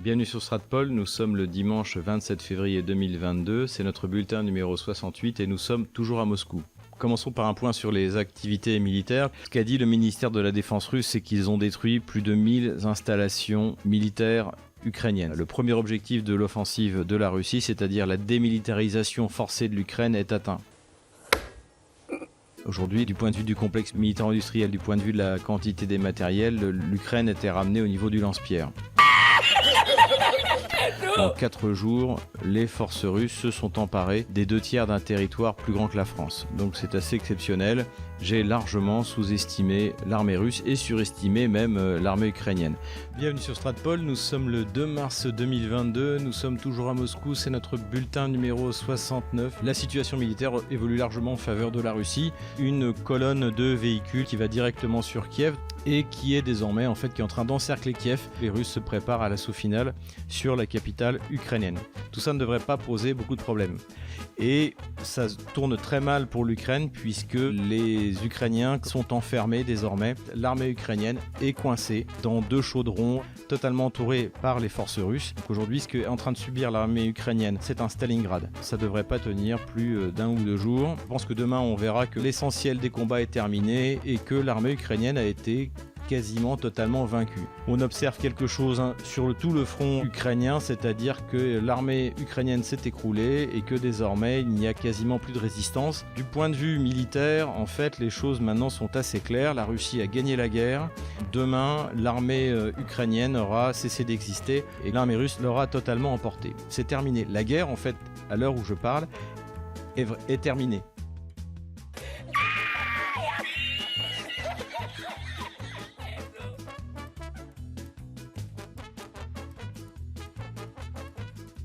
Bienvenue sur Stratpol, nous sommes le dimanche 27 février 2022, c'est notre bulletin numéro 68 et nous sommes toujours à Moscou. Commençons par un point sur les activités militaires. Ce qu'a dit le ministère de la Défense russe, c'est qu'ils ont détruit plus de 1000 installations militaires ukrainiennes. Le premier objectif de l'offensive de la Russie, c'est-à-dire la démilitarisation forcée de l'Ukraine, est atteint. Aujourd'hui, du point de vue du complexe militaire-industriel, du point de vue de la quantité des matériels, l'Ukraine était ramenée au niveau du lance-pierre. En 4 jours, les forces russes se sont emparées des 2/3 d'un territoire plus grand que la France. Donc c'est assez exceptionnel. J'ai largement sous-estimé l'armée russe et surestimé même l'armée ukrainienne. Bienvenue sur Stratpol, nous sommes le 2 mars 2022, nous sommes toujours à Moscou, c'est notre bulletin numéro 69. La situation militaire évolue largement en faveur de la Russie. Une colonne de véhicules qui va directement sur Kiev et qui est désormais qui est en train d'encercler Kiev. Les Russes se préparent à l'assaut final sur la capitale ukrainienne. Tout ça ne devrait pas poser beaucoup de problèmes. Et ça tourne très mal pour l'Ukraine puisque les Ukrainiens sont enfermés désormais. L'armée ukrainienne est coincée dans 2 chaudrons totalement entourés par les forces russes. Donc aujourd'hui, ce qu'est en train de subir l'armée ukrainienne, c'est un Stalingrad. Ça ne devrait pas tenir plus d'1 ou 2 jours. Je pense que demain, on verra que l'essentiel des combats est terminé et que l'armée ukrainienne a été quasiment totalement vaincue. On observe quelque chose sur tout le front ukrainien, c'est-à-dire que l'armée ukrainienne s'est écroulée et que désormais il n'y a quasiment plus de résistance. Du point de vue militaire, en fait, les choses maintenant sont assez claires. La Russie a gagné la guerre. Demain, l'armée ukrainienne aura cessé d'exister et l'armée russe l'aura totalement emportée. C'est terminé. La guerre, en fait, à l'heure où je parle, est terminée.